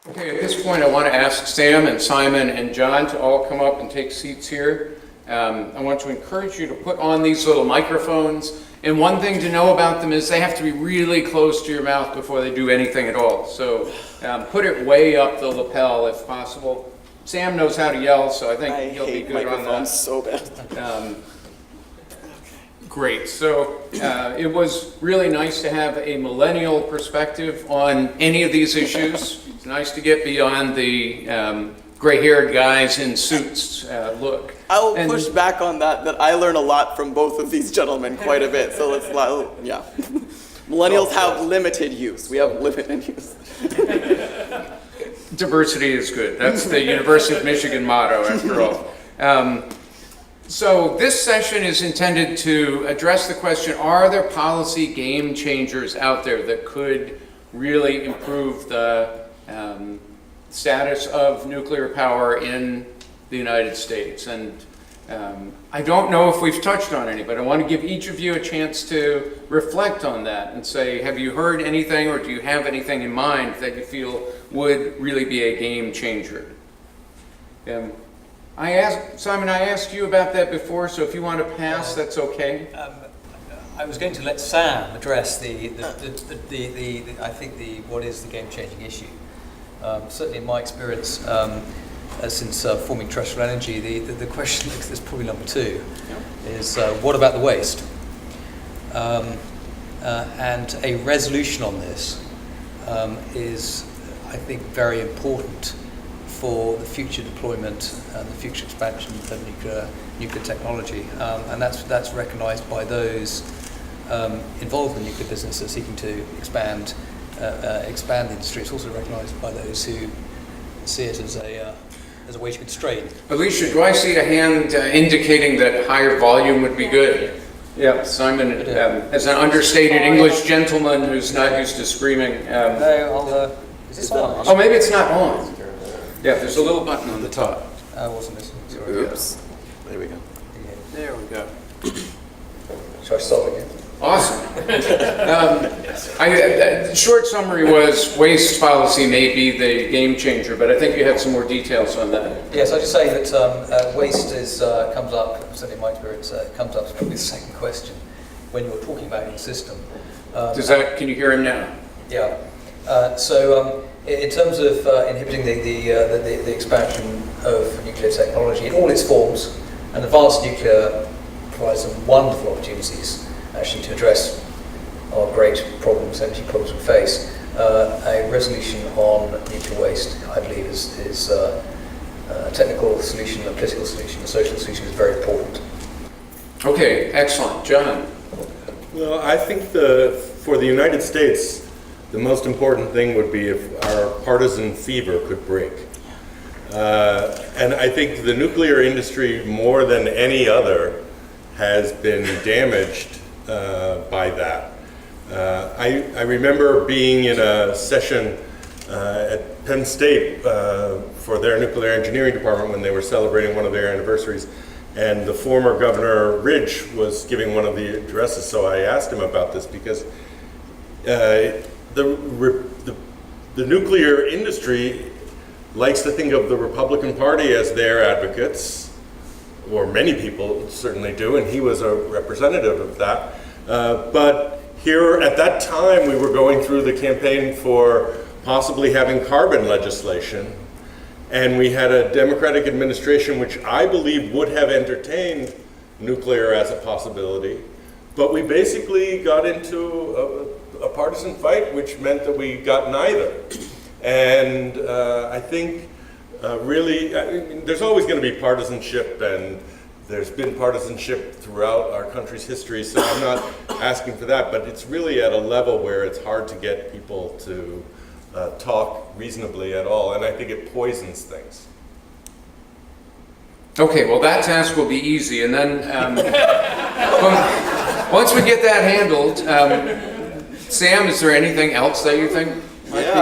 Okay, at this point I want to ask Sam and Simon and John to all come up and take seats here. I want to encourage you to put on these little microphones, and one thing to know about them is they have to be really close to your mouth before they do anything at all. So put it way up the lapel if possible. Sam knows how to yell, so I think he'll be good on that. So bad. Great. So it was really nice to have a millennial perspective on any of these issues. It's nice to get beyond the gray-haired guys in suits look. I will push back on that I learn a lot from both of these gentlemen quite a bit. So let's, yeah. Millennials have limited use. We have limited use. Diversity is good. That's the University of Michigan motto, after all. So this session is intended to address the question, are there policy game changers out there that could really improve the status of nuclear power in the United States? And I don't know if we've touched on any, but I want to give each of you a chance to reflect on that and say, have you heard anything, or do you have anything in mind that you feel would really be a game changer? Simon, I asked you about that before, so if you want to pass, that's okay. I was going to let Sam address what is the game-changing issue. Certainly in my experience, since forming Terrestrial Energy, the question that's probably number two is what about the waste? And a resolution on this is, I think, very important for the future deployment and the future expansion of nuclear technology, and that's recognised by those involved in the nuclear business that are seeking to expand the industry. It's also recognised by those who see it as a way to constrain. Alicia, do I see a hand indicating that higher volume would be good? Yeah, Simon, as an understated English gentleman who's not used to screaming. Is this on? Oh, maybe it's not on. Yeah, there's a little button on the top. I wasn't listening. Sorry. Oops. There we go. There we go. Shall I start again? Awesome. The short summary was waste policy may be the game changer, but I think you had some more details on that. Yes, I just say that waste comes up, certainly in my experience, comes up as probably the second question when you're talking about your system. Can you hear him now? Yeah. In terms of inhibiting the expansion of nuclear technology in all its forms, and advanced nuclear provides some wonderful opportunities actually to address our great problems, energy problems we face. A resolution on nuclear waste, I believe, is a technical solution, a political solution, a social solution is very important. Okay, excellent. John? Well, I think for the United States, the most important thing would be if our partisan fever could break. And I think the nuclear industry, more than any other, has been damaged by that. I remember being in a session at Penn State for their nuclear engineering department when they were celebrating one of their anniversaries, and the former Governor Ridge was giving one of the addresses, so I asked him about this because the nuclear industry likes to think of the Republican Party as their advocates, or many people certainly do, and he was a representative of that. But here at that time, we were going through the campaign for possibly having carbon legislation, and we had a Democratic administration which I believe would have entertained nuclear as a possibility, but we basically got into a partisan fight, which meant that we got neither. And I think there's always going to be partisanship, and there's been partisanship throughout our country's history, so I'm not asking for that, but it's really at a level where it's hard to get people to talk reasonably at all, and I think it poisons things. Okay, well that task will be easy, and then once we get that handled, Sam, is there anything else that you think might be,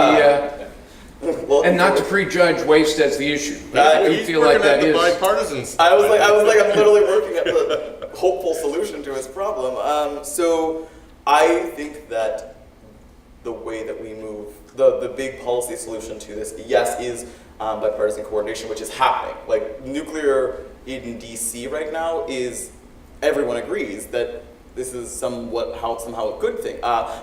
well, and not to prejudge waste as the issue, but I do feel like that is. Bipartisan stuff. I was like, I'm literally working at the hopeful solution to his problem. So I think that the way that we move. The big policy solution to this, yes, is bipartisan coordination, which is happening. Like nuclear in DC right now is, everyone agrees that this is somehow a good thing.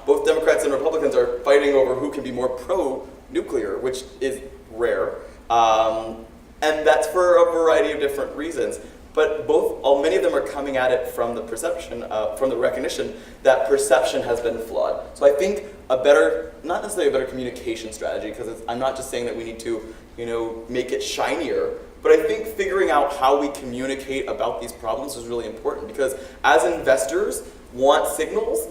Both Democrats and Republicans are fighting over who can be more pro-nuclear, which is rare. And that's for a variety of different reasons. But many of them are coming at it from the perception, from the recognition that perception has been flawed. So I think not necessarily a better communication strategy, because I'm not just saying that we need to, make it shinier, but I think figuring out how we communicate about these problems is really important, because as investors want signals,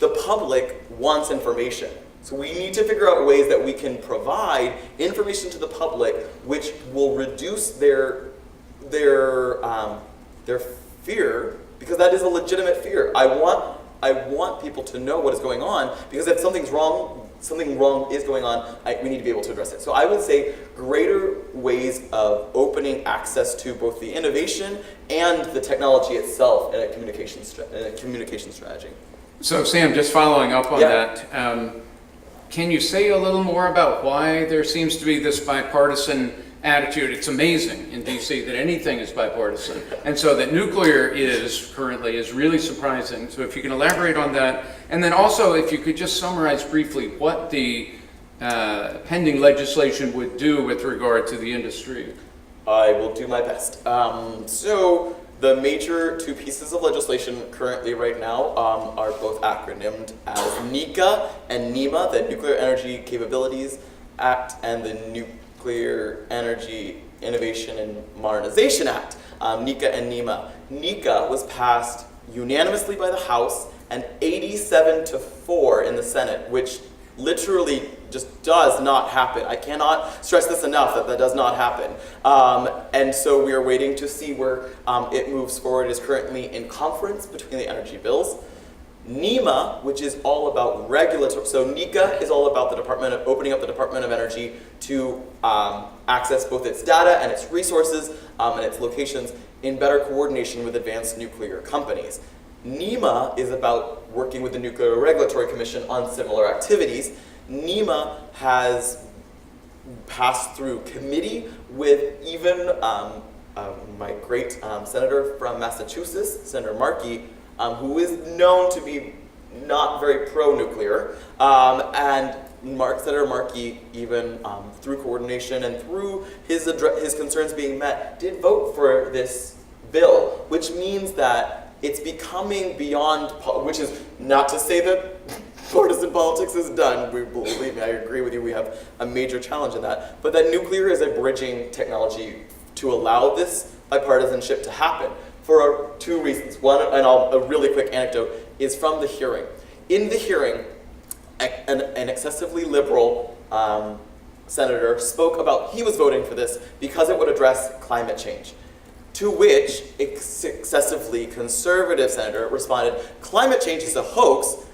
the public wants information. So we need to figure out ways that we can provide information to the public which will reduce their fear, because that is a legitimate fear. I want people to know what is going on, because if something wrong is going on, we need to be able to address it. So I would say greater ways of opening access to both the innovation and the technology itself in a communication strategy. So Sam, just following up on Yeah. that, can you say a little more about why there seems to be this bipartisan attitude? It's amazing in DC that anything is bipartisan. And so that nuclear currently is really surprising. So if you can elaborate on that. And then also if you could just summarize briefly what the pending legislation would do with regard to the industry. I will do my best. So the major two pieces of legislation currently right now are both acronymed as NECA and NEMA, the Nuclear Energy Capabilities Act, and the Nuclear Energy Innovation and Modernization Act, NECA and NEMA. NECA was passed unanimously by the House and 87-4 in the Senate, which literally just does not happen. I cannot stress this enough that does not happen. And so we are waiting to see where it moves forward. It is currently in conference between the energy bills. NEMA, which is all about regulatory, so NECA is all about opening up the Department of Energy to access both its data and its resources and its locations in better coordination with advanced nuclear companies. NEMA is about working with the Nuclear Regulatory Commission on similar activities. NEMA has passed through committee with even my great senator from Massachusetts, Senator Markey, who is known to be not very pro-nuclear, and Senator Markey, even through coordination and through his concerns being met, did vote for this bill, which means that it's becoming beyond, which is not to say that partisan politics is done. Believe me, I agree with you, we have a major challenge in that, but that nuclear is a bridging technology to allow this bipartisanship to happen for two reasons. One, and a really quick anecdote, is from the hearing. In the hearing, an excessively liberal senator spoke about, he was voting for this because it would address climate change. To which excessively conservative senator responded, climate change is a hoax,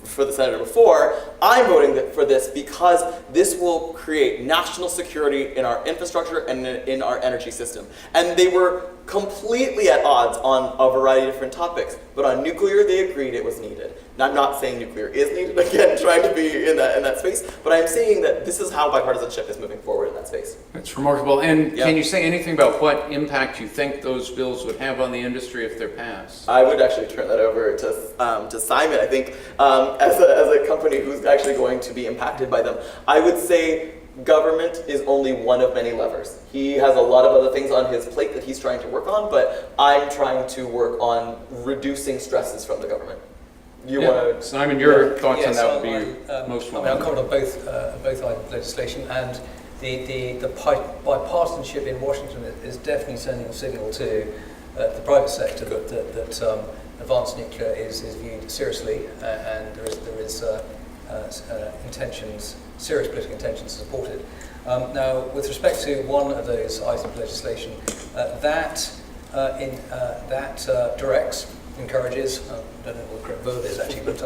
for the senator before, I'm voting for this because this will create national security in our infrastructure and in our energy system. And they were completely at odds on a variety of different topics. But on nuclear, they agreed it was needed. Now, I'm not saying nuclear is needed, again, trying to be in that space, but I'm saying that this is how bipartisanship is moving forward in that space. That's remarkable. And Yeah. can you say anything about what impact you think those bills would have on the industry if they're passed? I would actually turn that over to Simon. I think as a company who's actually going to be impacted by them, I would say government is only one of many levers. He has a lot of other things on his plate that he's trying to work on, but I'm trying to work on reducing stresses from the government. Simon, your thoughts on so that would be most I'll welcome. comment on both items of legislation, and the bipartisanship in Washington is definitely sending a signal to the private sector that advanced nuclear is viewed seriously, and there is serious political intentions to support it. Now, with respect to one of those items of legislation, that directs, encourages, I don't know what the correct verb is actually, but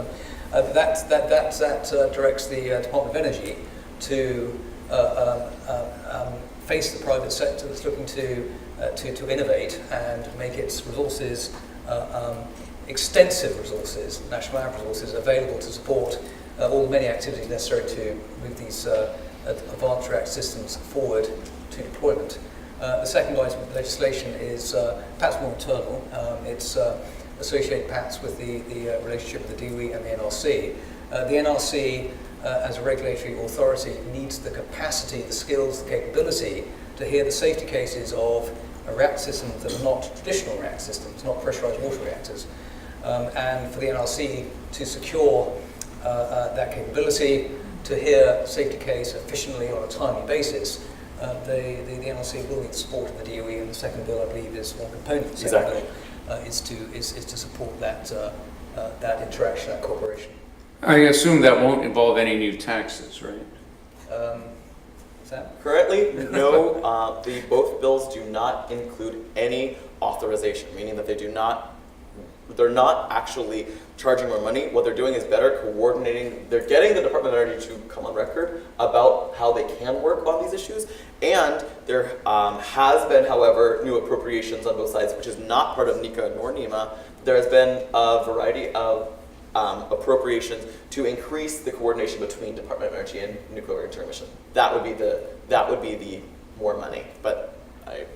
that directs the Department of Energy to face the private sector that's looking to innovate and make its resources, extensive resources, national lab resources, available to support all the many activities necessary to move these advanced reactor systems forward to deployment. The second item of legislation is perhaps more internal. It's associated perhaps with the relationship with the DOE and the NRC. The NRC, as a regulatory authority, needs the capacity, the skills, the capability to hear the safety cases of reactor systems that are not traditional reactor systems, not pressurized water reactors. And for the NRC to secure that capability, to hear safety case efficiently on a timely basis, the NRC will need the support of the DOE, and the second bill, I believe, is one component of the second bill, is to support that interaction, that cooperation. I assume that won't involve any new taxes, right? Is that? Currently, no. Both bills do not include any authorization, meaning that they're not actually charging more money. What they're doing is better coordinating. They're getting the Department of Energy to come on record about how they can work on these issues. And there has been, however, new appropriations on both sides, which is not part of NECA nor NEMA. There has been a variety of appropriations to increase the coordination between Department of Energy and nuclear intermission. That would be the more money. But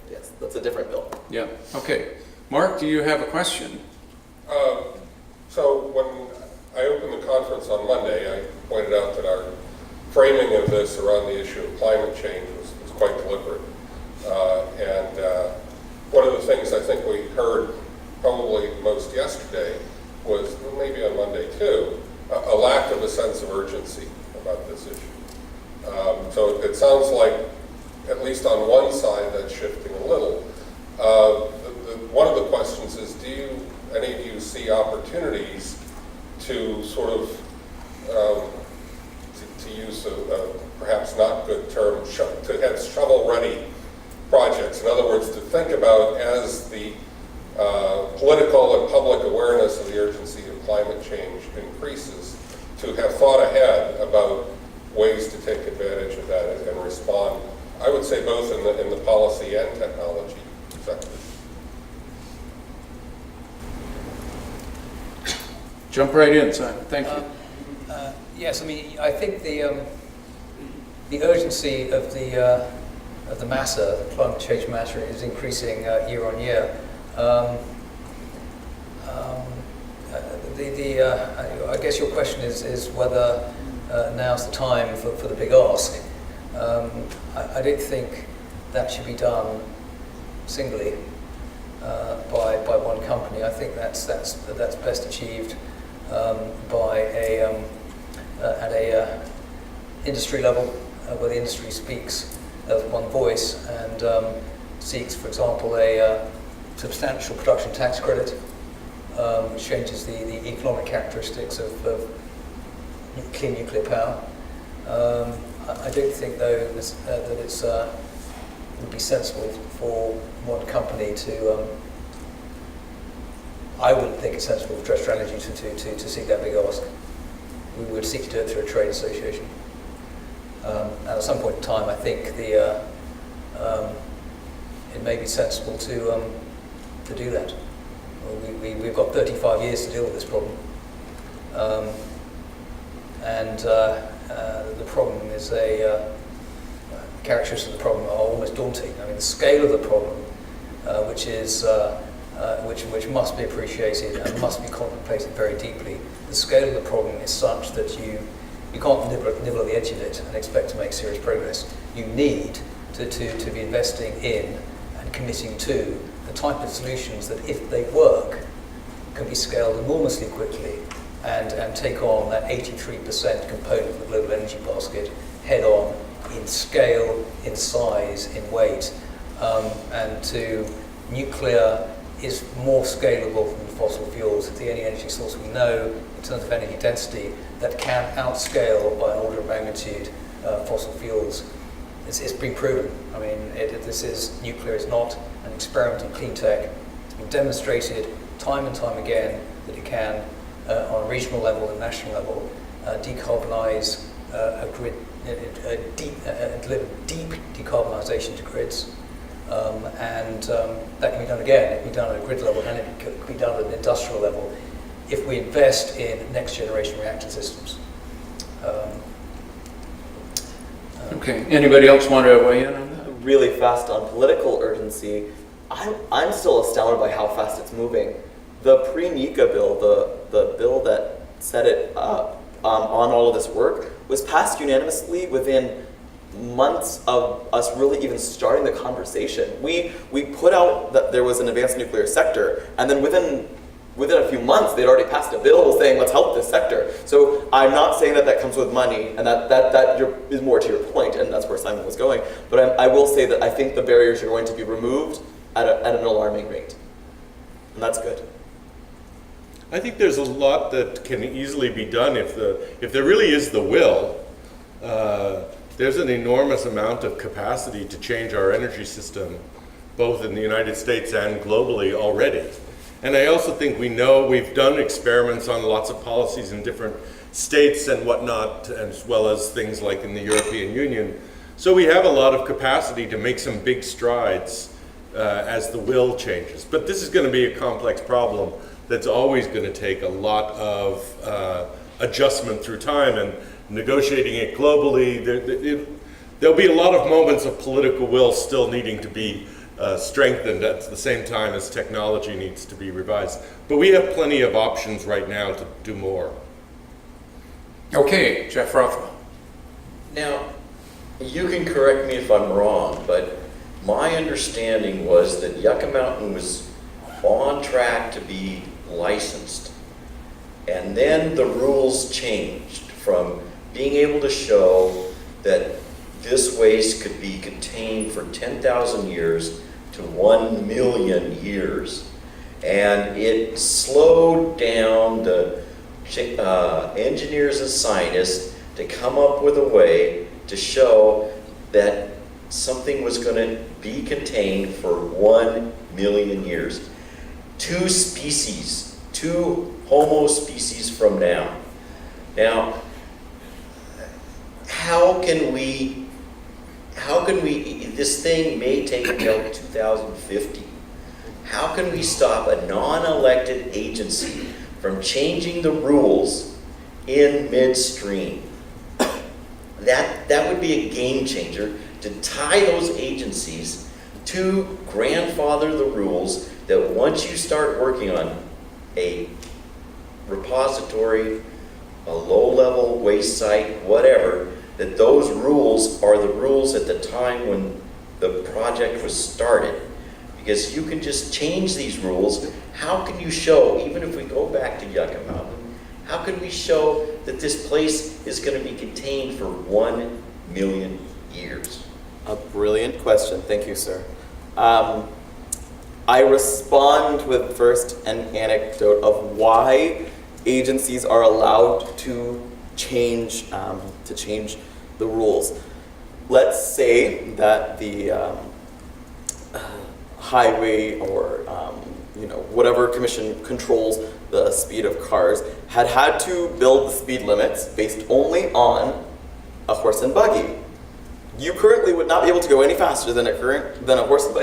yes, that's a different bill. Yeah. Okay. Mark, do you have a question? So when I opened the conference on Monday, I pointed out that our framing of this around the issue of climate change was quite deliberate. And one of the things I think we heard probably most yesterday was, maybe on Monday too, a lack of a sense of urgency about this issue. So it sounds like, at least on one side, that's shifting a little. One of the questions is, do any of you see opportunities to sort of, to use a perhaps not good term, to have shovel-ready projects? In other words, to think about, as the political and public awareness of the urgency of climate change increases, to have thought ahead about ways to take advantage of that and respond, I would say both in the policy and technology sectors. Jump right in, Simon. Thank you. Yes, I mean, I think the urgency of the matter, the climate change matter, is increasing year on year. I guess your question is whether now's the time for the big ask. I don't think that should be done singly by one company. I think that's best achieved by at a industry level, where the industry speaks as one voice and seeks, for example, a substantial production tax credit, which changes the economic characteristics of clean nuclear power. I don't think, though, that it would be sensible for one company to. I wouldn't think it's sensible for Terrestrial Energy to seek that big ask. We would seek to do it through a trade association. And at some point in time, I think it may be sensible to do that. We've got 35 years to deal with this problem. And the problem is characteristics of the problem are almost daunting. I mean, the scale of the problem, which must be appreciated and must be contemplated very deeply. The scale of the problem is such that you can't nibble at the edge of it and expect to make serious progress. You need to be investing in and committing to the type of solutions that, if they work, can be scaled enormously quickly and take on that 83% component of the global energy basket head on, in scale, in size, in weight, and to nuclear is more scalable than fossil fuels. It's the only energy source we know in terms of energy density that can outscale by an order of magnitude fossil fuels. It's been proven. I mean, nuclear is not an experiment in clean tech. It's been demonstrated time and time again that it can, on a regional level and national level, decarbonize a grid, deliver deep decarbonisation to grids. That can be done again. It can be done at a grid level, and it can be done at an industrial level if we invest in next generation reactor systems. Okay, anybody else want to weigh in on that? Really fast on political urgency, I'm still astounded by how fast it's moving. The pre-NECA bill, the bill that set it up on all of this work, was passed unanimously within months of us really even starting the conversation. We put out that there was an advanced nuclear sector, and then within a few months they'd already passed a bill saying let's help this sector. So I'm not saying that comes with money, and that is more to your point, and that's where Simon was going. But I will say that I think the barriers are going to be removed at an alarming rate, and that's good. I think there's a lot that can easily be done if there really is the will. There's an enormous amount of capacity to change our energy system, both in the United States and globally already. And I also think we've done experiments on lots of policies in different states and whatnot, as well as things like in the European Union. So we have a lot of capacity to make some big strides as the will changes. But this is going to be a complex problem that's always going to take a lot of adjustment through time and negotiating it globally. There'll be a lot of moments of political will still needing to be strengthened at the same time as technology needs to be revised. But we have plenty of options right now to do more. Okay, Jeff Rothwell. Now, you can correct me if I'm wrong, but my understanding was that Yucca Mountain was on track to be licensed. And then the rules changed from being able to show that this waste could be contained for 10,000 years to 1 million years. And it slowed down the engineers and scientists to come up with a way to show that something was going to be contained for 1 million years. Two Homo species from now. Now, how can we, this thing may take until 2050. How can we stop a non-elected agency from changing the rules in midstream? That would be a game changer, to tie those agencies to grandfather the rules that once you start working on a repository, a low-level waste site, whatever, that those rules are the rules at the time when the project was started. Because you can just change these rules. How can you show, even if we go back to Yucca Mountain, how can we show that this place is going to be contained for 1 million years? A brilliant question. Thank you, sir. I respond with first an anecdote of why agencies are allowed to change the rules. Let's say that the highway or whatever commission controls the speed of cars had to build the speed limits based only on a horse and buggy. You currently would not be able to go any faster than a horse and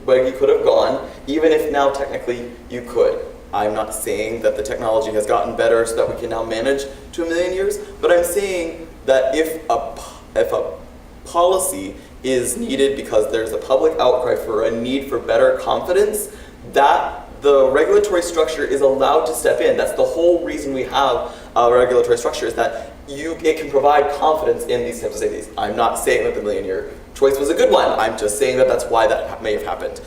buggy could have gone, even if now technically you could. I'm not saying that the technology has gotten better so that we can now manage to 1 million years, but I'm saying that if a policy is needed because there's a public outcry for a need for better confidence, that the regulatory structure is allowed to step in. That's the whole reason we have a regulatory structure, is that it can provide confidence in these types of safeties. I'm not saying that the 1 million year choice was a good one. I'm just saying that that's why that may have happened.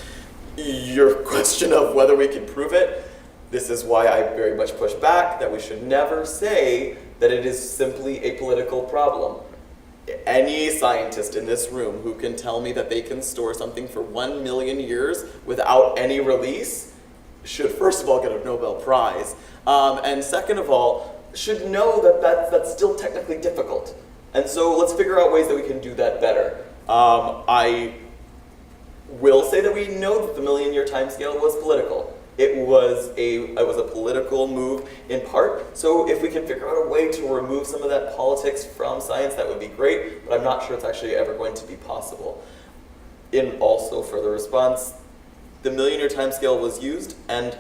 Your question of whether we can prove it, this is why I very much push back that we should never say that it is simply a political problem. Any scientist in this room who can tell me that they can store something for 1 million years without any release should first of all get a Nobel Prize, and second of all should know that that's still technically difficult. And so let's figure out ways that we can do that better. I will say that we know that the 1 million year timescale was political. It was a political move in part. So if we can figure out a way to remove some of that politics from science, that would be great, but I'm not sure it's actually ever going to be possible. In also further response, the 1 million year timescale was used, and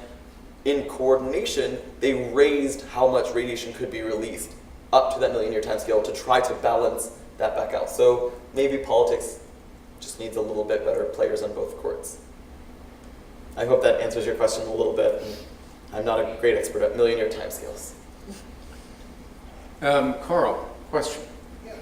in coordination, they raised how much radiation could be released. up to that million-year timescale to try to balance that back out. So maybe politics just needs a little bit better players on both courts. I hope that answers your question a little bit. I'm not a great expert at million-year timescales. Carl, question. Yeah,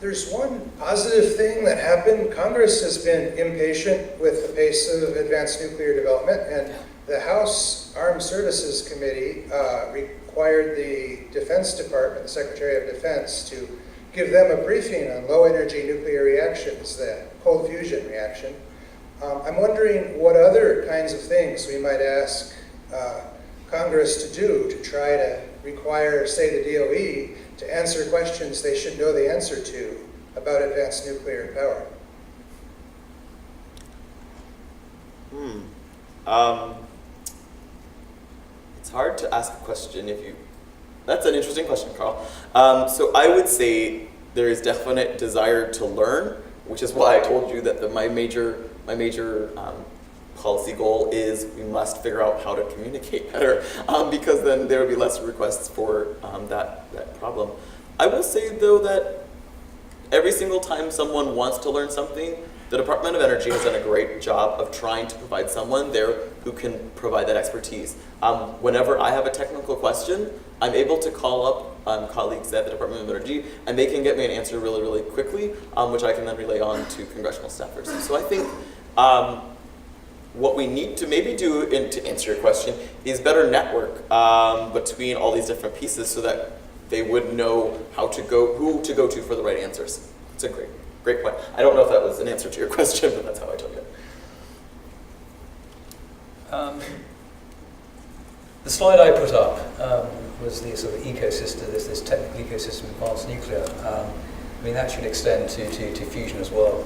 there's one positive thing that happened. Congress has been impatient with the pace of advanced nuclear development, and the House Armed Services Committee required the Defense Department, the Secretary of Defense, to give them a briefing on low-energy nuclear reactions, the cold fusion reaction. I'm wondering what other kinds of things we might ask Congress to do to try to require, say, the DOE to answer questions they should know the answer to about advanced nuclear power. It's hard to ask a question if you... That's an interesting question, Carl. So I would say there is definite desire to learn, which is why I told you that my major policy goal is we must figure out how to communicate better, because then there will be less requests for that problem. I will say, though, that every single time someone wants to learn something, the Department of Energy has done a great job of trying to provide someone there who can provide that expertise. Whenever I have a technical question, I'm able to call up colleagues at the Department of Energy, and they can get me an answer really, really quickly, which I can then relay on to congressional staffers. So I think what we need to maybe do, to answer your question, is better network between all these different pieces so that they would know who to go to for the right answers. It's a great point. I don't know if that was an answer to your question, but that's how I took it. The slide I put up was the sort of ecosystem, this technical ecosystem of advanced nuclear. I mean, that should extend to fusion as well.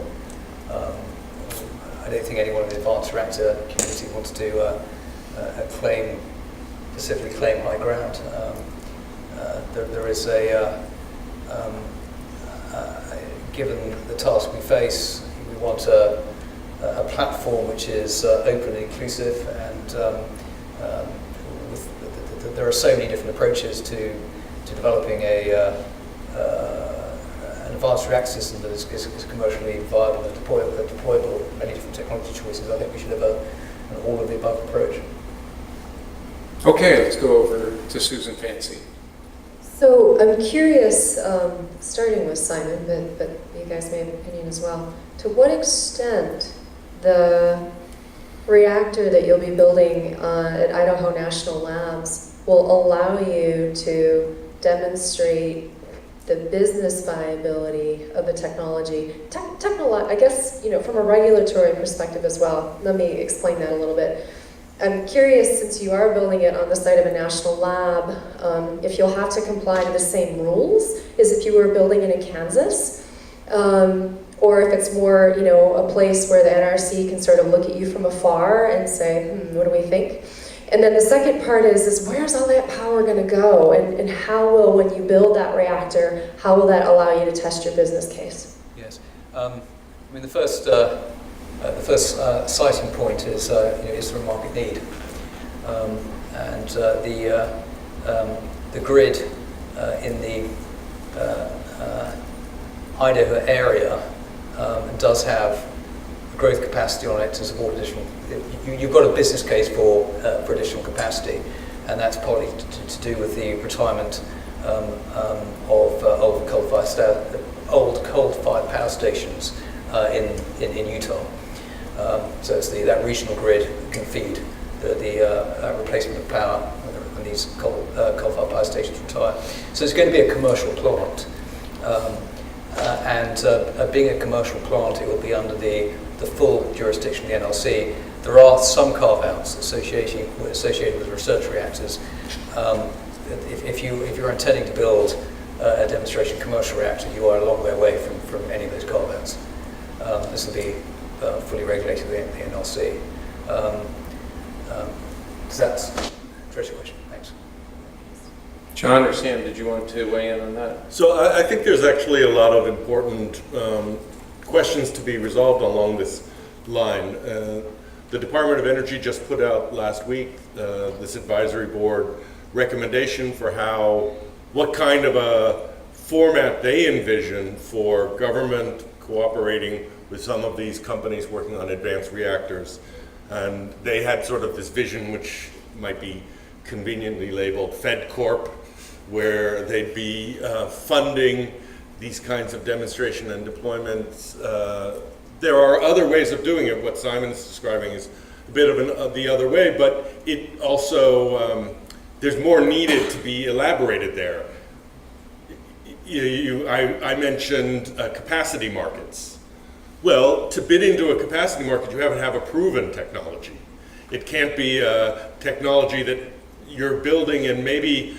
I don't think anyone in the advanced reactor community wants to specifically claim high ground. There is given the task we face, we want a platform which is open and inclusive, and there are so many different approaches to developing an advanced reactor system that is commercially viable and deployable, many different technology choices. I think we should have an all of the above approach. Okay, let's go over to Susan Fancy. So I'm curious, starting with Simon, but you guys may have an opinion as well, to what extent the reactor that you'll be building at Idaho National Labs will allow you to demonstrate the business viability of the technology. I guess, from a regulatory perspective as well. Let me explain that a little bit. I'm curious, since you are building it on the site of a national lab, if you'll have to comply to the same rules as if you were building it in Kansas, or if it's more, a place where the NRC can sort of look at you from afar and say, what do we think? And then the second part is where's all that power going to go, and how will, when you build that reactor, how will that allow you to test your business case? Yes, the first citing point is there a market need, and the grid in the Idaho area does have growth capacity on it to support additional. You've got a business case for additional capacity, and that's partly to do with the retirement of old coal-fired power stations in Utah. So it's that regional grid can feed the replacement of power when these coal-fired power stations retire. So it's going to be a commercial plant, and being a commercial plant, it will be under the full jurisdiction of the NRC. There are some carve-outs associated with research reactors. If you're intending to build a demonstration commercial reactor, you are a long way away from any of those carve-outs. This will be fully regulated with the NRC. Does that address your question? Thanks. John or Sam, did you want to weigh in on that? So I think there's actually a lot of important questions to be resolved along this line. The Department of Energy just put out last week this advisory board recommendation for how what kind of a format they envision for government cooperating with some of these companies working on advanced reactors. And they had sort of this vision, which might be conveniently labeled Fed Corp, where they'd be funding these kinds of demonstration and deployments. There are other ways of doing it. What Simon's describing is a bit of the other way, but it also, there's more needed to be elaborated there. I mentioned capacity markets. Well, to bid into a capacity market, you have to have a proven technology. It can't be a technology that you're building and maybe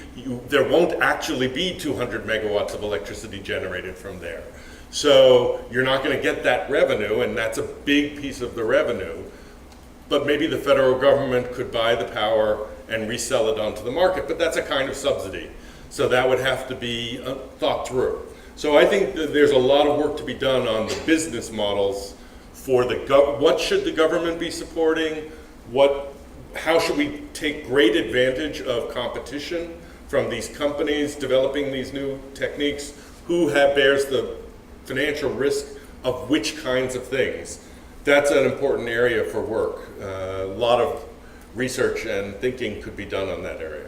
there won't actually be 200 megawatts of electricity generated from there. So you're not going to get that revenue, and that's a big piece of the revenue. But maybe the federal government could buy the power and resell it onto the market, but that's a kind of subsidy. So that would have to be thought through. So I think that there's a lot of work to be done on the business models for what should the government be supporting, how should we take great advantage of competition from these companies developing these new techniques, who bears the financial risk of which kinds of things. That's an important area for work. A lot of research and thinking could be done on that area.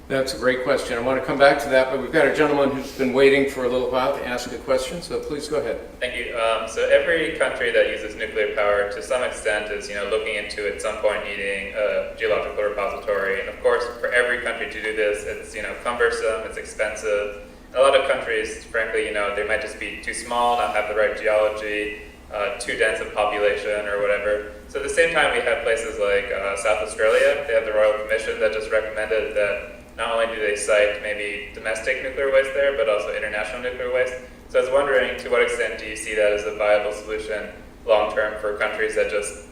That's a great question. I want to come back to that, but we've got a gentleman who's been waiting for a little while to ask a question, so please go ahead. Thank you. So every country that uses nuclear power to some extent is, looking into at some point needing a geological repository. And of course, for every country to do this, it's, cumbersome, it's expensive. A lot of countries, frankly, they might just be too small, not have the right geology, too dense of population or whatever. So at the same time, we have places like South Australia. They have the Royal Commission that just recommended that not only do they cite maybe domestic nuclear waste there, but also international nuclear waste. So I was wondering, to what extent do you see that as a viable solution long-term for countries that just,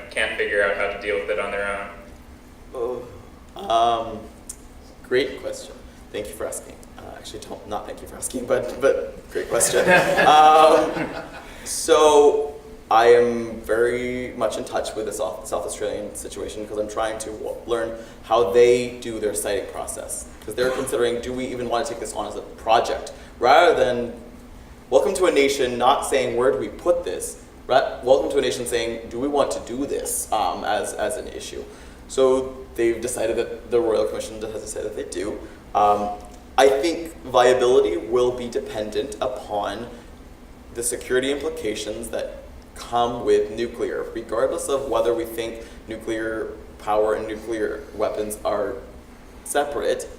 can't figure out how to deal with it on their own? Great question. Thank you for asking. Actually, not thank you for asking, but great question. So I am very much in touch with the South Australian situation because I'm trying to learn how they do their siting process. Because they're considering, do we even want to take this on as a project? Rather than welcome to a nation not saying, where do we put this? Welcome to a nation saying, do we want to do this as an issue? So they've decided that the Royal Commission has decided that they do. I think viability will be dependent upon the security implications that come with nuclear, regardless of whether we think nuclear power and nuclear weapons are separate.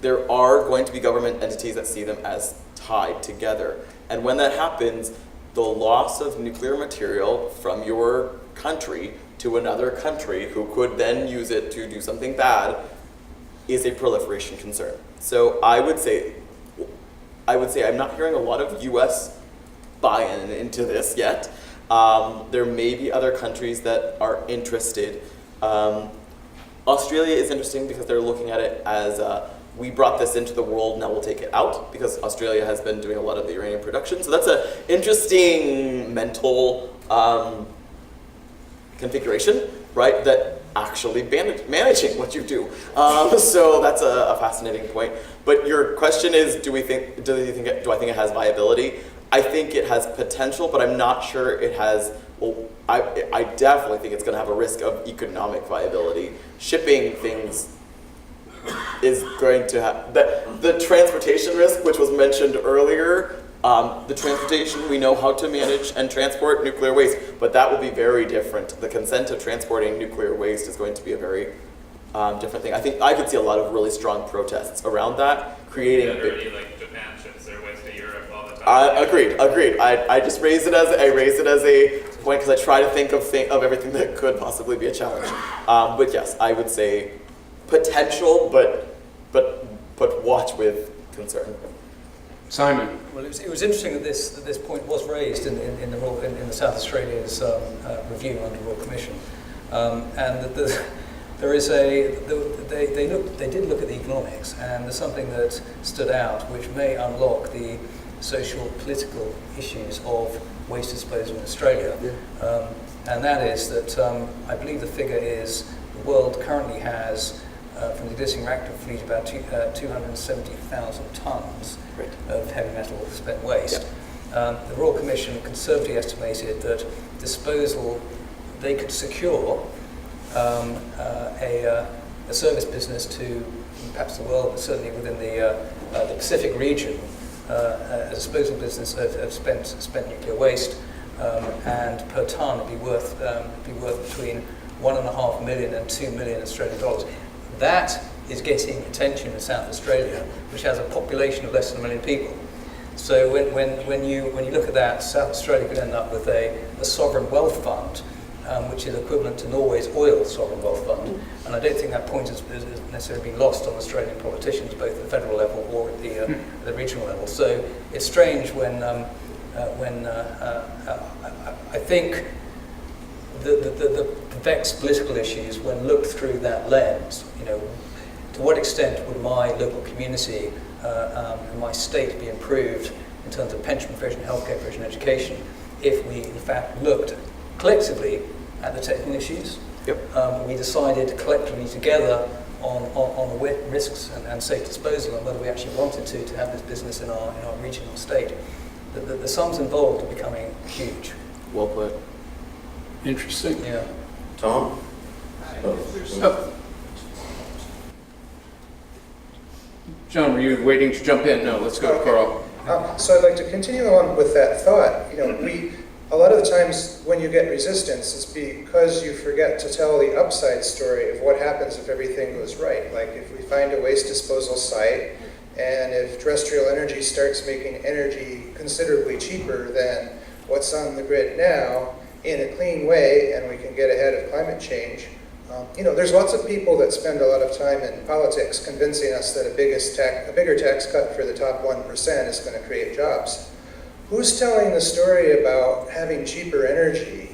There are going to be government entities that see them as tied together. And when that happens, the loss of nuclear material from your country to another country who could then use it to do something bad is a proliferation concern. So I would say I'm not hearing a lot of US buy-in into this yet. There may be other countries that are interested. Australia is interesting because they're looking at it as we brought this into the world, now we'll take it out, because Australia has been doing a lot of the uranium production. So that's an interesting mental configuration, right? That actually managing what you do. So that's a fascinating point. But your question is, do I think it has viability? I think it has potential, but I'm not sure it has, I definitely think it's going to have a risk of economic viability. Shipping things is going to have, the transportation risk, which was mentioned earlier, the transportation, we know how to manage and transport nuclear waste, but that will be very different. The consent of transporting nuclear waste is going to be a very different thing. I think I could see a lot of really strong protests around that, creating big... Japan ships their waste to Europe all the time. Agreed. I just raise it as a point because I try to think of everything that could possibly be a challenge. But yes, I would say potential, but watch with concern. Simon. Well, it was interesting that this point was raised in the South Australia's review under Royal Commission, and that they did look at the economics, and there's something that stood out which may unlock the social political issues of waste disposal in Australia, and that is that I believe the figure is the world currently has from the existing reactor fleet about 270,000 tonnes of heavy metal spent waste. The Royal Commission conservatively estimated that disposal, they could secure a service business to perhaps the world, but certainly within the Pacific region, a disposal business of spent nuclear waste, and per tonne it'd be worth between 1.5 million and 2 million Australian dollars. That is getting attention in South Australia, which has a population of less than 1 million people. So when you look at that, South Australia could end up with a sovereign wealth fund, which is equivalent to Norway's oil sovereign wealth fund. And I don't think that point has necessarily been lost on Australian politicians, both at the federal level or at the regional level. So it's strange when I think the vexed political issues, when looked through that lens, to what extent would my local community and my state be improved in terms of pension provision, healthcare provision, education, if we in fact looked collectively at the technical issues. We decided collectively together on the risks and safe disposal, and whether we actually wanted to have this business in our region or state. The sums involved are becoming huge. Well put. Interesting. Yeah. Tom? Oh. John, were you waiting to jump in? No, let's go to Carl. So I'd like to continue on with that thought. A lot of the times when you get resistance, it's because you forget to tell the upside story of what happens if everything goes right. Like if we find a waste disposal site, and if terrestrial energy starts making energy considerably cheaper than what's on the grid now, in a clean way, and we can get ahead of climate change. There's lots of people that spend a lot of time in politics convincing us that a bigger tax cut for the top 1% is going to create jobs. Who's telling the story about having cheaper energy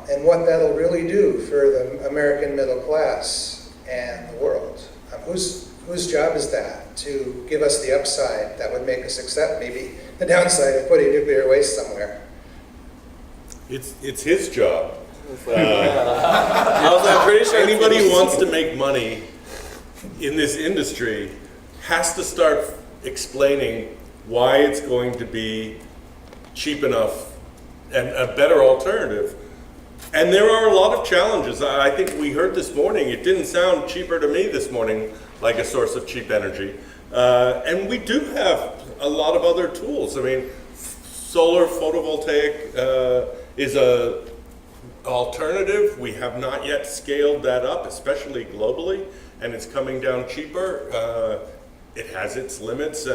and what that'll really do for the American middle class and the world? Whose job is that to give us the upside that would make us accept maybe the downside of putting nuclear waste somewhere? It's his job. I'm pretty sure Anybody who wants to make money in this industry has to start explaining why it's going to be cheap enough and a better alternative. And there are a lot of challenges. I think we heard this morning, it didn't sound cheaper to me this morning like a source of cheap energy. And we do have a lot of other tools. I mean, solar photovoltaic is a alternative. We have not yet scaled that up, especially globally, and it's coming down cheaper. It has its limits,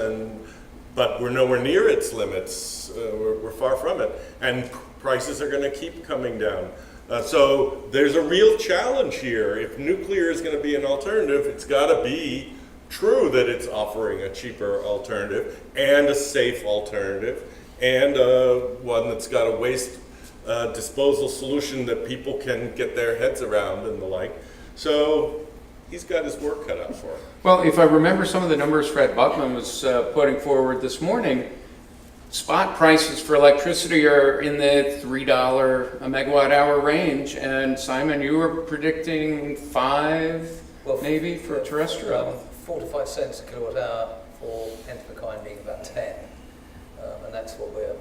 but we're nowhere near its limits. We're far from it, and prices are going to keep coming down. So there's a real challenge here. If nuclear is going to be an alternative, it's got to be true that it's offering a cheaper alternative and a safe alternative, and one that's got a waste disposal solution that people can get their heads around and the like. So he's got his work cut out for him. Well, if I remember some of the numbers Fred Buckman was putting forward this morning, spot prices for electricity are in the $3 a megawatt hour range. And Simon, you were predicting 5 maybe for terrestrial. 4 to 5 cents a kilowatt hour for nth of a kind being about 10. And that's what we're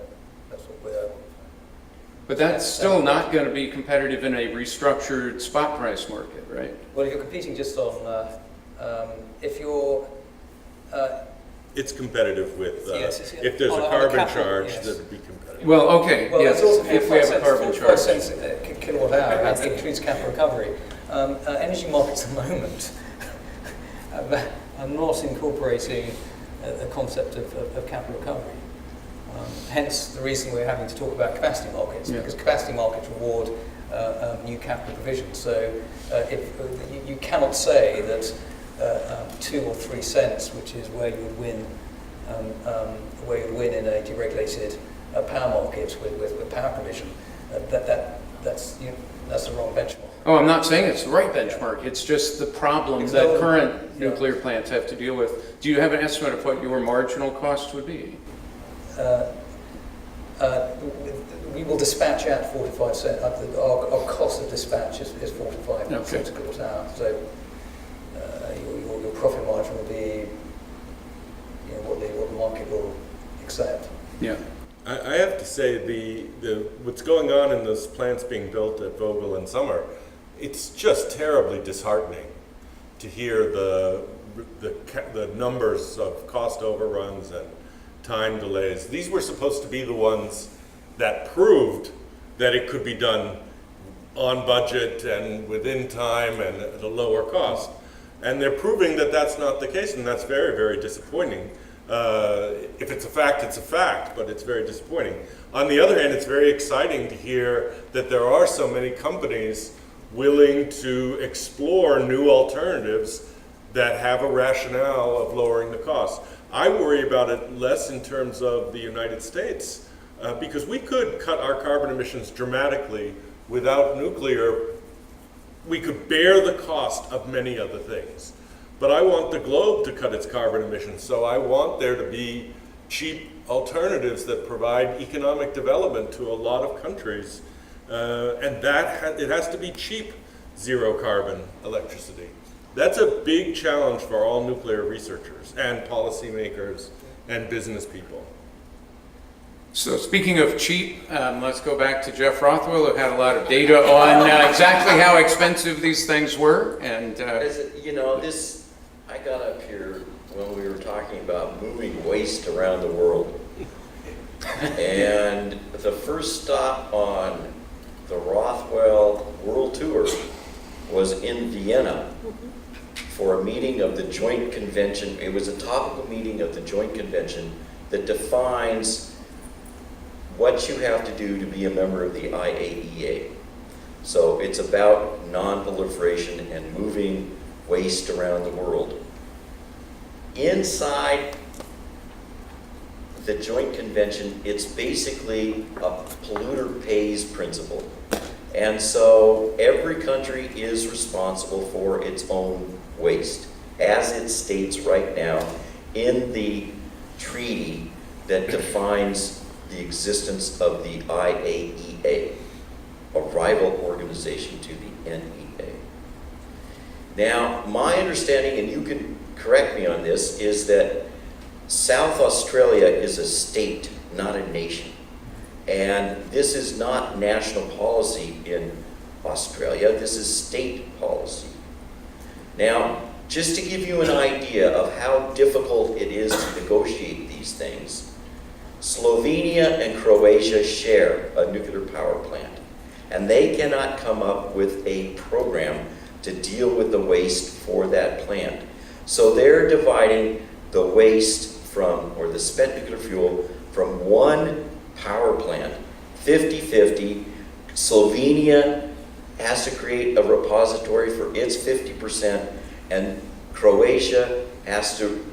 But that's still not going to be competitive in a restructured spot price market, right? Well, if you're competing just on, if you're... It's competitive with, yes, if there's on a the carbon capital, charge, yes. that would be competitive. Well, okay, Well, yes, it's also if we have a carbon 45 charge. cents a kilowatt hour, it includes capital recovery. Energy markets at the moment are not incorporating a concept of capital recovery. Hence the reason we're having to talk about capacity markets, because capacity markets reward new capital provision. So if you cannot say that 2 or 3 cents, which is where you would win, in a deregulated power market with power provision, that's the wrong benchmark. Oh, I'm not saying it's the right benchmark. It's just the problem that current nuclear plants have to deal with. Do you have an estimate of what your marginal cost would be? We will dispatch at 45 cents. Our cost of dispatch is 45 cents a kilowatt hour. So production will be, what the market will accept. Yeah. I have to say, what's going on in those plants being built at Vogel and Summer, it's just terribly disheartening to hear the numbers of cost overruns and time delays. These were supposed to be the ones that proved that it could be done on budget and within time and at a lower cost. And they're proving that that's not the case, and that's very, very disappointing. If it's a fact, but it's very disappointing. On the other hand, it's very exciting to hear that there are so many companies willing to explore new alternatives that have a rationale of lowering the cost. I worry about it less in terms of the United States, because we could cut our carbon emissions dramatically without nuclear. We could bear the cost of many other things. But I want the globe to cut its carbon emissions, so I want there to be cheap alternatives that provide economic development to a lot of countries, and it has to be cheap zero carbon electricity. That's a big challenge for all nuclear researchers and policymakers and business people. So speaking of cheap, let's go back to Jeff Rothwell, who had a lot of data on exactly how expensive these things were. And I got up here when we were talking about moving waste around the world. And the first stop on the Rothwell World Tour was in Vienna for a meeting of the Joint Convention. It was a topical meeting of the Joint Convention that defines what you have to do to be a member of the IAEA. So it's about non-proliferation and moving waste around the world. Inside the Joint Convention, it's basically a polluter pays principle. And so every country is responsible for its own waste, as it states right now in the treaty that defines the existence of the IAEA, a rival organization to the NEA. Now, my understanding, and you can correct me on this, is that South Australia is a state, not a nation. And this is not national policy in Australia, this is state policy. Now, just to give you an idea of how difficult it is to negotiate these things, Slovenia and Croatia share a nuclear power plant, and they cannot come up with a program to deal with the waste for that plant. So they're dividing the waste from, or the spent nuclear fuel, from one power plant, 50-50. Slovenia has to create a repository for its 50%, and Croatia has to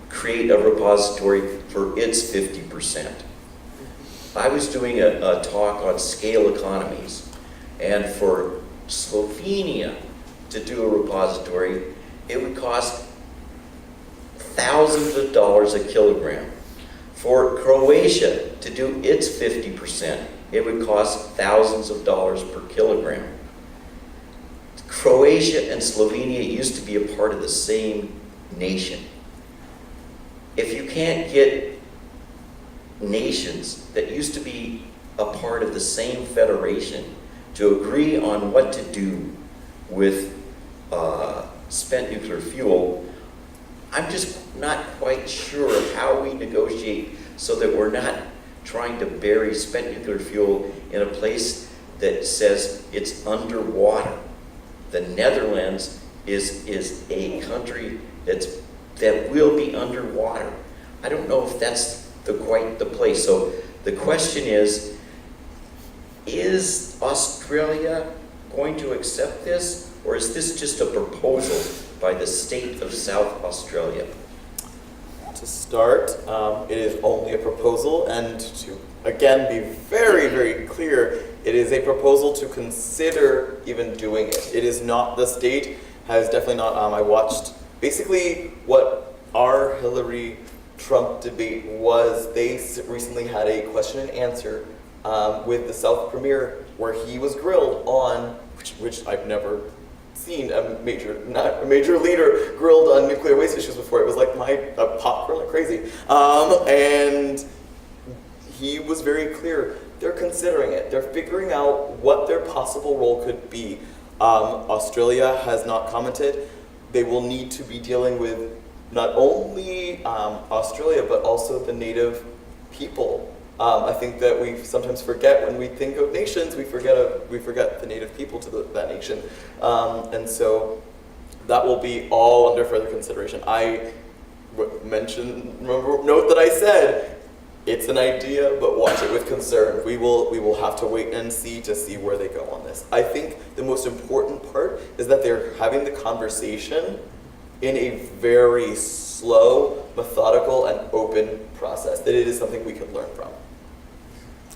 create a repository for its 50%. I was doing a talk on scale economies, and for Slovenia to do a repository, it would cost thousands of dollars a kilogram. For Croatia to do its 50%, it would cost thousands of dollars per kilogram. Croatia and Slovenia used to be a part of the same nation. If you can't get nations that used to be a part of the same federation to agree on what to do with spent nuclear fuel, I'm just not quite sure of how we negotiate so that we're not trying to bury spent nuclear fuel in a place that says it's underwater. The Netherlands is a country that will be underwater. I don't know if that's quite the place. So the question is Australia going to accept this, or is this just a proposal by the state of South Australia? To start, it is only a proposal, and to again be very, very clear, it is a proposal to consider even doing it. It is not, the state has definitely not, I watched basically what our Hillary Trump debate was. They recently had a question and answer with the South Premier where he was grilled on, which I've never seen a major leader grilled on nuclear waste issues before. It was like my popcorn like crazy. And he was very clear. They're considering it. They're figuring out what their possible role could be. Australia has not commented. They will need to be dealing with not only Australia, but also the native people. I think that we sometimes forget when we think of nations, we forget the native people to that nation. And so that will be all under further consideration. I note that I said, it's an idea, but watch it with concern. We will have to wait and see to see where they go on this. I think the most important part is that they're having the conversation in a very slow, methodical, and open process, that it is something we can learn from.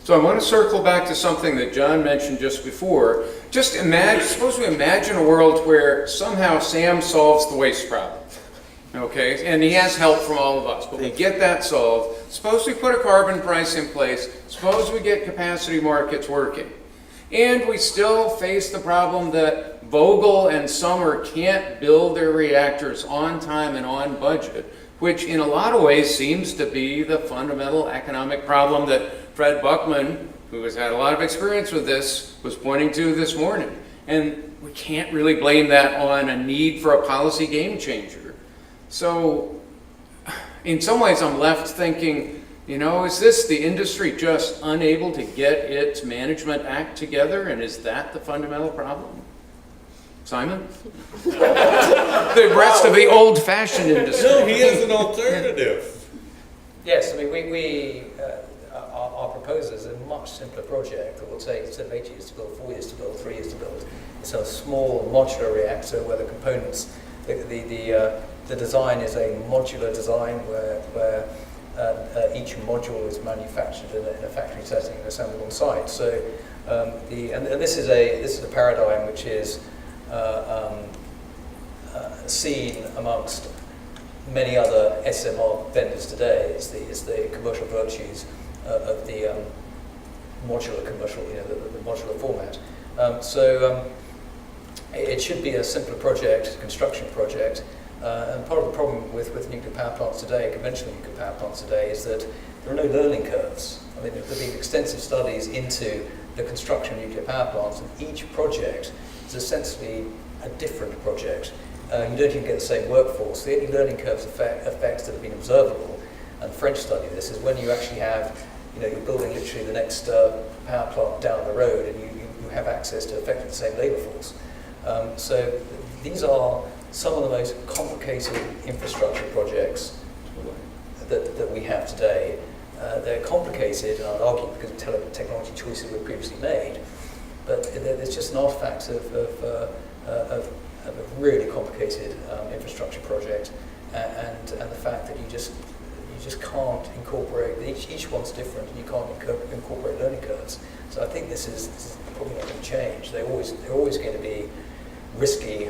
So I want to circle back to something that John mentioned just before. Just imagine, suppose we imagine a world where somehow Sam solves the waste problem. Okay, and he has help from all of us, but we get that solved. Suppose we put a carbon price in place. Suppose we get capacity markets working. And we still face the problem that Vogtle and Summer can't build their reactors on time and on budget, which in a lot of ways seems to be the fundamental economic problem that Fred Buckman, who has had a lot of experience with this, was pointing to this morning. And we can't really blame that on a need for a policy game changer. So in some ways I'm left thinking, you know, is this the industry just unable to get its management act together, and is that the fundamental problem? Simon? The rest of the old-fashioned industry. No, he has an alternative. Yes, I mean, our proposal is a much simpler project that will take instead of 8 years to build, 4 years to build, 3 years to build. It's a small modular reactor where the components, the design is a modular design where each module is manufactured in a factory setting and assembled on site. So this is a paradigm which is seen amongst many other SMR vendors today. Is the commercial virtues of the modular commercial, the modular format. It should be a simpler project, construction project. And part of the problem with nuclear power plants today, conventional nuclear power plants today, is that there are no learning curves. I mean, there have been extensive studies into the construction of nuclear power plants, and each project is essentially a different project. You don't even get the same workforce. The only learning curves effects that have been observable, and the French study this, is when you actually have, you're building literally the next power plant down the road, and you have access to effectively the same labour force. So these are some of the most complicated infrastructure projects that we have today. They're complicated, and I'd argue because of technology choices we've previously made, but there's just an artifact of a really complicated infrastructure project, and the fact that you just can't incorporate, each one's different, and you can't incorporate learning curves. So I think this is probably not going to change. They're always going to be risky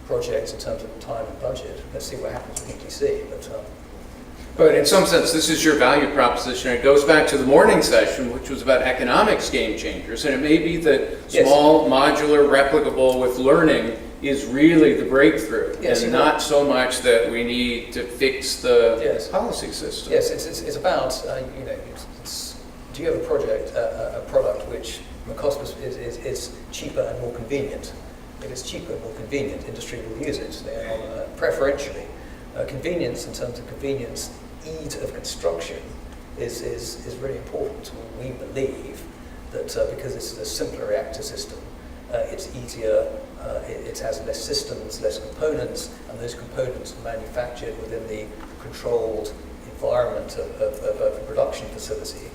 projects in terms of time and budget. Let's see what happens with ETC. But in some sense, this is your value proposition. It goes back to the morning session, which was about economics game changers. And it may be that small, modular, replicable with learning is really the breakthrough, and not so much that we need to fix the policy system. Yes, it's about, do you have a product which, from a cost perspective, is cheaper and more convenient? If it's cheaper and more convenient, industry will use it preferentially. Convenience, in terms of convenience, ease of construction is really important. We believe that because this is a simpler reactor system, it's easier, it has less systems, less components, and those components are manufactured within the controlled environment of a production facility,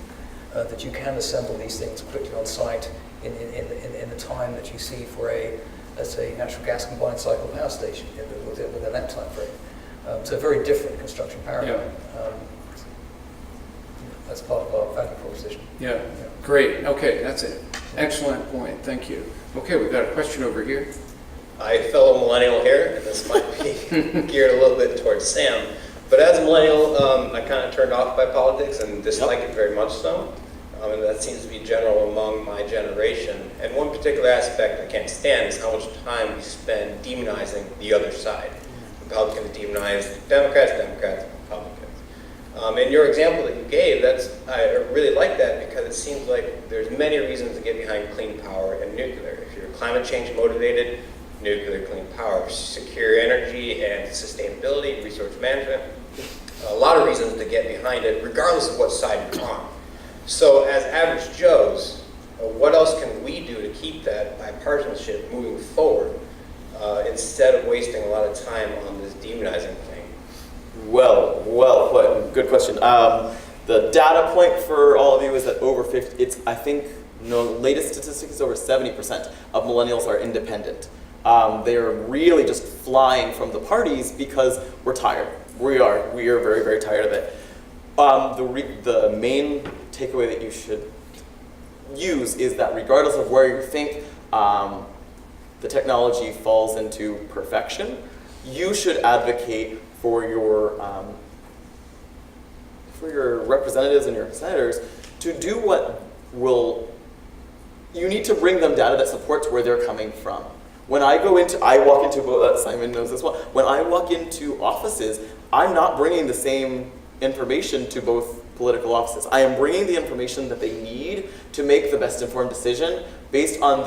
that you can assemble these things quickly on site in the time that you see for let's say, natural gas combined cycle power station within that time frame. So a very different construction paradigm. That's part of our value proposition. Yeah, great. Okay, that's it. Excellent point. Thank you. Okay, we've got a question over here. Hi, fellow millennial here, and this might be geared a little bit towards Sam. But as a millennial, I kind of turned off by politics and dislike it very much so. And that seems to be general among my generation. And one particular aspect I can't stand is how much time we spend demonizing the other side. Republicans demonize Democrats, Democrats Republicans. And your example that you gave, I really like that because it seems like there's many reasons to get behind clean power and nuclear. If you're climate change motivated, nuclear, clean power, secure energy and sustainability, resource management, a lot of reasons to get behind it, regardless of what side you're on. So as average Joes, what else can we do to keep that bipartisanship moving forward instead of wasting a lot of time on this demonizing thing? Well put. Good question. The data point for all of you is that over 50, I think, latest statistic is over 70% of millennials are independent. They are really just flying from the parties because we're tired. We are very, very tired of it. The main takeaway that you should use is that regardless of where you think the technology falls into perfection, you should advocate for your representatives and your senators to do what you need to bring them data that supports where they're coming from. When I walk into, Simon knows this well, when I walk into offices, I'm not bringing the same information to both political offices. I am bringing the information that they need to make the best informed decision based on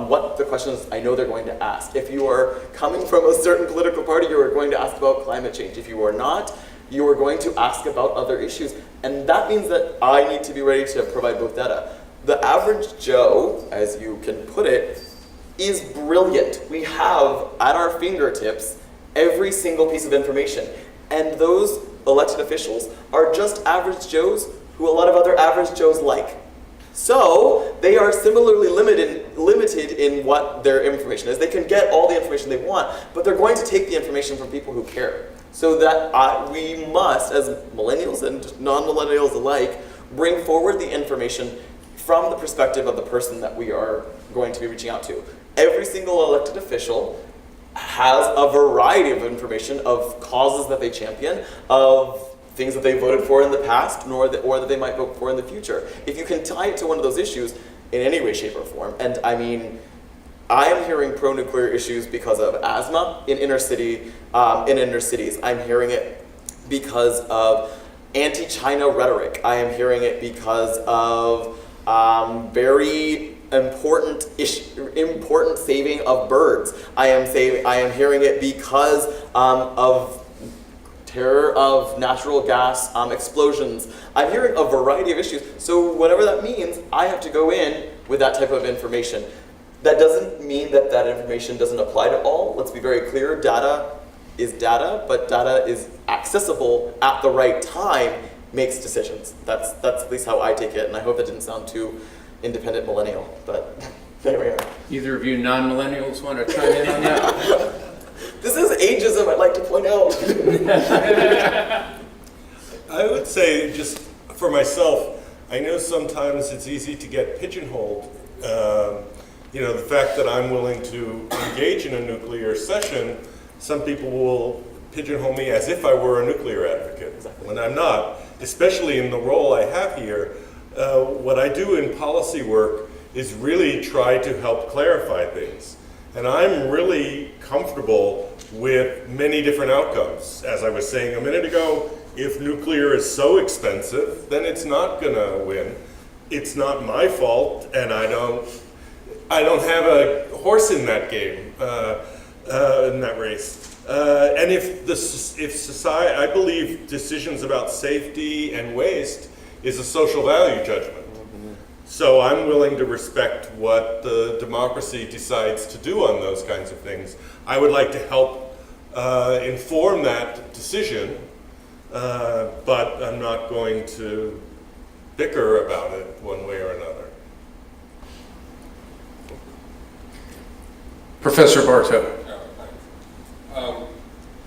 what the questions I know they're going to ask. If you are coming from a certain political party, you are going to ask about climate change. If you are not, you are going to ask about other issues. And that means that I need to be ready to provide both data. The average Joe, as you can put it, is brilliant. We have at our fingertips every single piece of information. And those elected officials are just average Joes who a lot of other average Joes like. So they are similarly limited in what their information is. They can get all the information they want, but they're going to take the information from people who care. So that we must, as millennials and non-millennials alike, bring forward the information from the perspective of the person that we are going to be reaching out to. Every single elected official has a variety of information of causes that they champion, of things that they voted for in the past, or that they might vote for in the future. If you can tie it to one of those issues in any way, shape, or form, and I mean, I am hearing pro-nuclear issues because of asthma in inner cities. I'm hearing it because of anti-China rhetoric. I am hearing it because of very important saving of birds. I am hearing it because of terror of natural gas explosions. I'm hearing a variety of issues. So whatever that means, I have to go in with that type of information. That doesn't mean that that information doesn't apply to all. Let's be very clear, data is data, but data is accessible at the right time, makes decisions. That's at least how I take it, and I hope that didn't sound too independent millennial, but there we are. Either of you non-millennials want to chime in on that? This is ageism, I'd like to point out. I would say, just for myself, I know sometimes it's easy to get pigeonholed. The fact that I'm willing to engage in a nuclear session, some people will pigeonhole me as if I were a nuclear advocate, when I'm not, especially in the role I have here. What I do in policy work is really try to help clarify things. And I'm really comfortable with many different outcomes. As I was saying a minute ago, if nuclear is so expensive, then it's not gonna win. It's not my fault, and I don't have a horse in that game, in that race. And if society, I believe decisions about safety and waste is a social value judgment. So I'm willing to respect what the democracy decides to do on those kinds of things. I would like to help inform that decision, but I'm not going to bicker about it one way or another. Professor Bartow.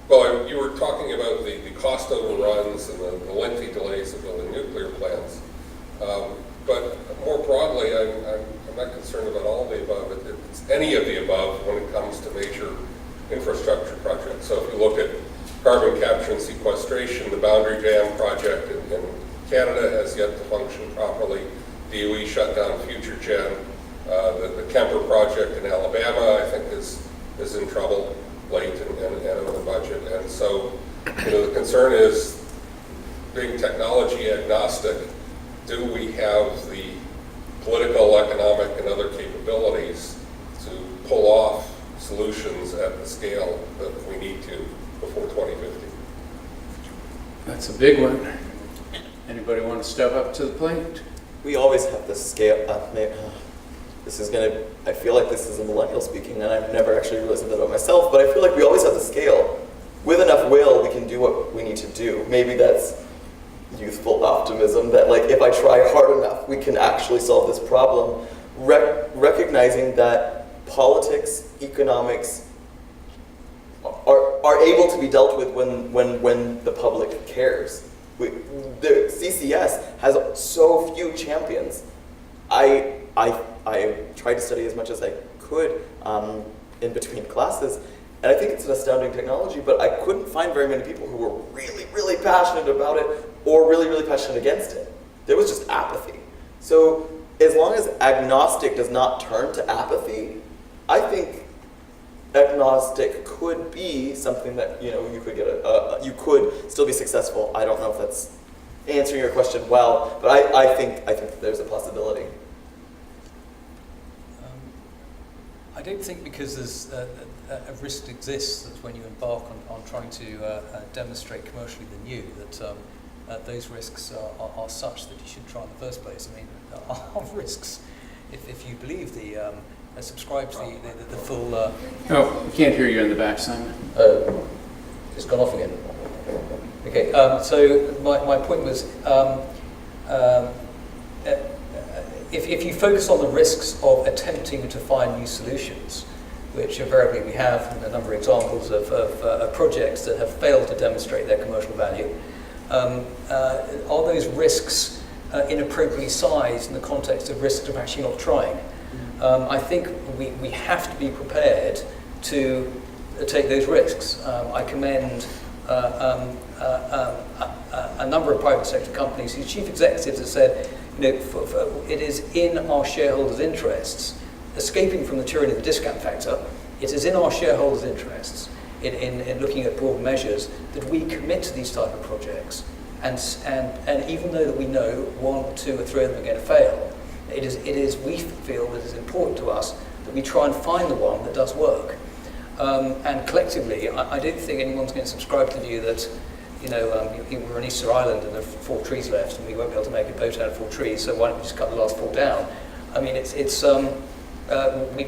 Well, you were talking about the cost overruns and the lengthy delays of building nuclear plants. But more broadly, I'm not concerned about all of the above. It's any of the above when it comes to major infrastructure projects. So if you look at carbon capture and sequestration, the Boundary Dam project in Canada has yet to function properly. DOE shut down Future Gen. The Kemper project in Alabama, I think, is in trouble late and over the budget. And so, the concern is, being technology agnostic, do we have the political, economic, and other capabilities to pull off solutions at the scale that we need to before 2050? That's a big one. Anybody want to step up to the plate? We always have the scale. I feel like this is a millennial speaking, and I've never actually realized that about myself, but I feel like we always have the scale. With enough will, we can do what we need to do. Maybe that's youthful optimism, that like if I try hard enough, we can actually solve this problem. Recognizing that politics, economics are able to be dealt with when the public cares. The CCS has so few champions. I tried to study as much as I could in between classes, and I think it's an astounding technology, but I couldn't find very many people who were really, really passionate about it or really, really passionate against it. There was just apathy. So as long as agnostic does not turn to apathy, I think agnostic could be something that you could get you could still be successful. I don't know if that's answering your question well, but I think that there's a possibility. I don't think because there's a risk exists that when you embark on trying to demonstrate commercially the new, that those risks are such that you should try in the first place. I mean, are risks, if you believe subscribe to the full... Oh, we can't hear you in the back, Simon. It's gone off again. Okay, so my point was, if you focus on the risks of attempting to find new solutions, which invariably we have a number of examples of projects that have failed to demonstrate their commercial value, are those risks inappropriately sized in the context of risks of actually not trying? I think we have to be prepared to take those risks. I commend a number of private sector companies whose chief executives have said, it is in our shareholders' interests, escaping from the tyranny of the discount factor, it is in our shareholders' interests in looking at broad measures that we commit to these type of projects. And even though that we know 1, 2 or 3 of them are going to fail, we feel that it's important to us that we try and find the one that does work. And collectively, I don't think anyone's going to subscribe to the view that, we're on Easter Island and there are 4 trees left and we won't be able to make a boat out of 4 trees, so why don't we just cut the last 4 down? I mean,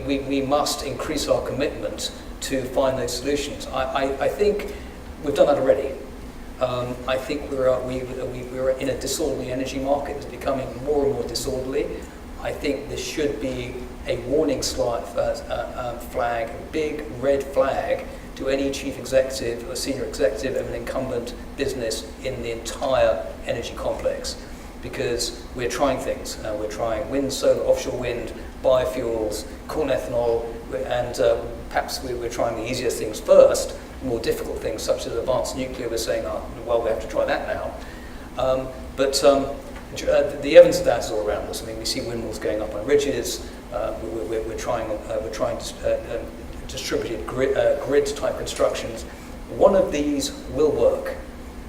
we must increase our commitment to find those solutions. I think we've done that already. I think we're in a disorderly energy market that's becoming more and more disorderly. I think there should be a warning flag, a big red flag to any chief executive or senior executive of an incumbent business in the entire energy complex, because we're trying things. We're trying wind, solar, offshore wind, biofuels, corn ethanol, and perhaps we're trying the easier things first. More difficult things such as advanced nuclear, we're saying, well, we have to try that now. But the evidence of that is all around us. I mean, we see windmills going up on ridges. We're trying distributed grid type constructions. One of these will work,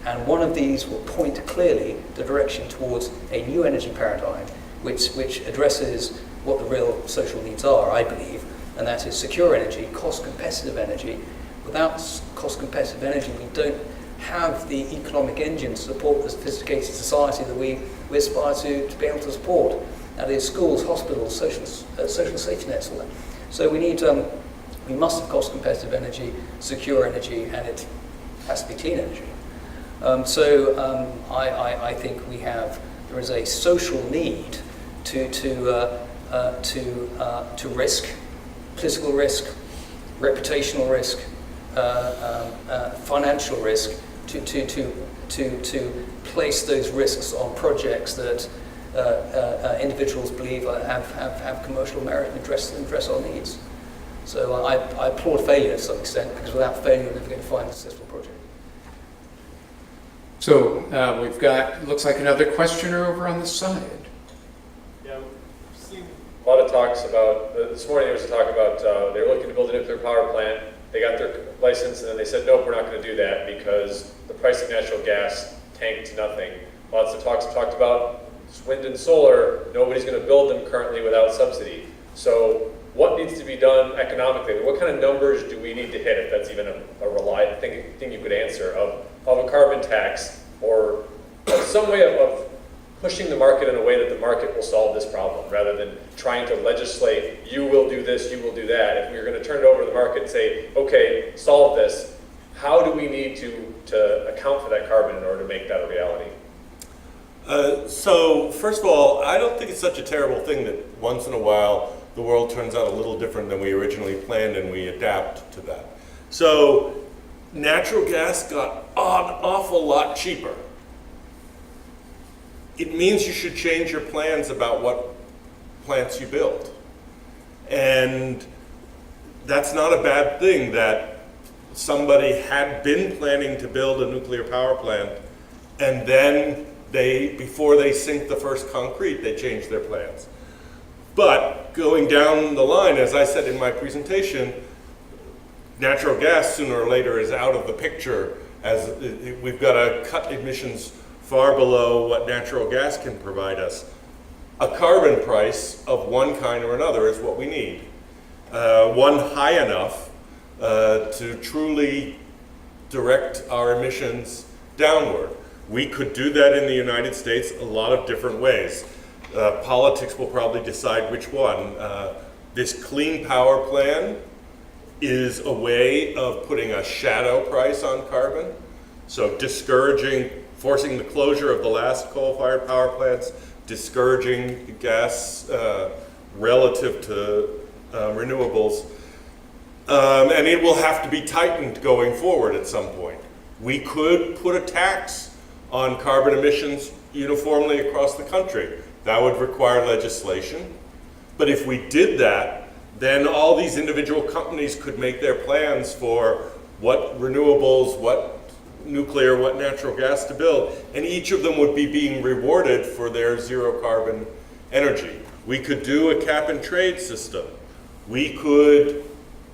and one of these will point clearly the direction towards a new energy paradigm, which addresses what the real social needs are, I believe, and that is secure energy, cost competitive energy. Without cost competitive energy, we don't have the economic engine to support the sophisticated society that we aspire to be able to support. That is schools, hospitals, social safety nets, all that. So we must have cost competitive energy, secure energy, and it has to be clean energy. I think there is a social need to risk, political risk, reputational risk, financial risk, to place those risks on projects that individuals believe have commercial merit and address our needs. So I applaud failure to some extent, because without failure you're never going to find a successful project. So we've got, looks like another questioner over on the side. Yeah, we've seen a lot of talks about, this morning there was a talk about they were looking to build a nuclear power plant. They got their license and then they said, nope, we're not going to do that because the price of natural gas tanked to nothing. Lots of talks have talked about wind and solar. Nobody's going to build them currently without subsidy. So what needs to be done economically? What kind of numbers do we need to hit, if that's even a reliable thing you could answer, of a carbon tax or some way of pushing the market in a way that the market will solve this problem, rather than trying to legislate, you will do this, you will do that. If we were going to turn it over to the market and say, okay, solve this, how do we need to account for that carbon in order to make that a reality? So, first of all, I don't think it's such a terrible thing that once in a while the world turns out a little different than we originally planned and we adapt to that. So, natural gas got an awful lot cheaper. It means you should change your plans about what plants you build. And that's not a bad thing that somebody had been planning to build a nuclear power plant and then before they sink the first concrete, they change their plans. But going down the line, as I said in my presentation, natural gas sooner or later is out of the picture, as we've got to cut emissions far below what natural gas can provide us. A carbon price of one kind or another is what we need. One high enough to truly direct our emissions downward. We could do that in the United States a lot of different ways. Politics will probably decide which one. This clean power plan is a way of putting a shadow price on carbon. So forcing the closure of the last coal-fired power plants, discouraging gas relative to renewables. And it will have to be tightened going forward at some point. We could put a tax on carbon emissions uniformly across the country. That would require legislation. But if we did that, then all these individual companies could make their plans for what renewables, what nuclear, what natural gas to build, and each of them would be being rewarded for their zero carbon energy. We could do a cap and trade system. We could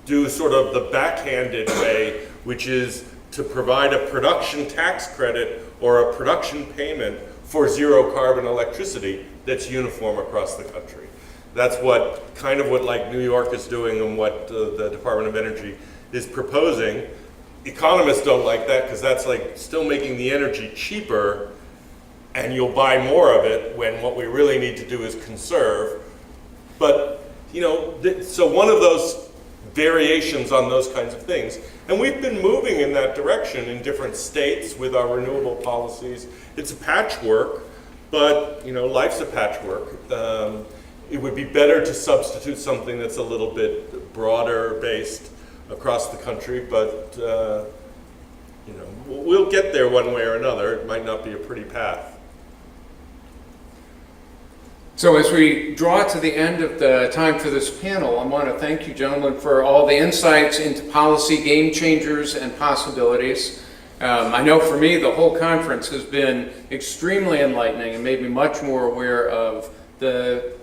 do sort of the backhanded way, which is to provide a production tax credit or a production payment for zero carbon electricity that's uniform across the country. That's what like New York is doing and what the Department of Energy is proposing. Economists don't like that because that's like still making the energy cheaper and you'll buy more of it when what we really need to do is conserve. But, so one of those variations on those kinds of things. And we've been moving in that direction in different states with our renewable policies. It's a patchwork, but life's a patchwork. It would be better to substitute something that's a little bit broader based across the country, but we'll get there one way or another. It might not be a pretty path. So as we draw to the end of the time for this panel, I want to thank you, gentlemen, for all the insights into policy game changers and possibilities. I know for me, the whole conference has been extremely enlightening and made me much more aware of the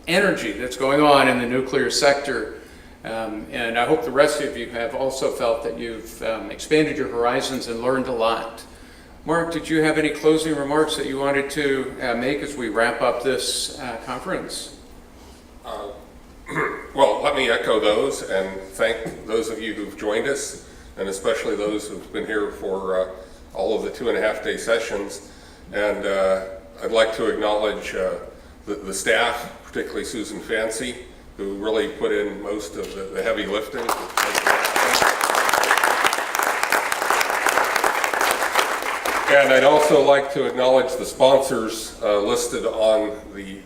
energy that's going on in the nuclear sector. And I hope the rest of you have also felt that you've expanded your horizons and learned a lot. Mark, did you have any closing remarks that you wanted to make as we wrap up this conference? Well, let me echo those and thank those of you who've joined us, and especially those who've been here for all of the 2.5-day sessions. And I'd like to acknowledge the staff, particularly Susan Fancy, who really put in most of the heavy lifting. And I'd also like to acknowledge the sponsors listed on the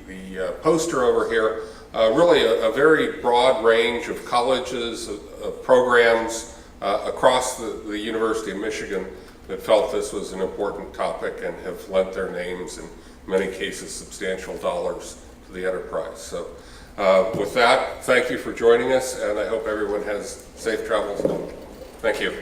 poster over here. Really a very broad range of colleges, of programs across the University of Michigan that felt this was an important topic and have lent their names, in many cases, substantial dollars to the enterprise. So with that, thank you for joining us, and I hope everyone has safe travels home. Thank you.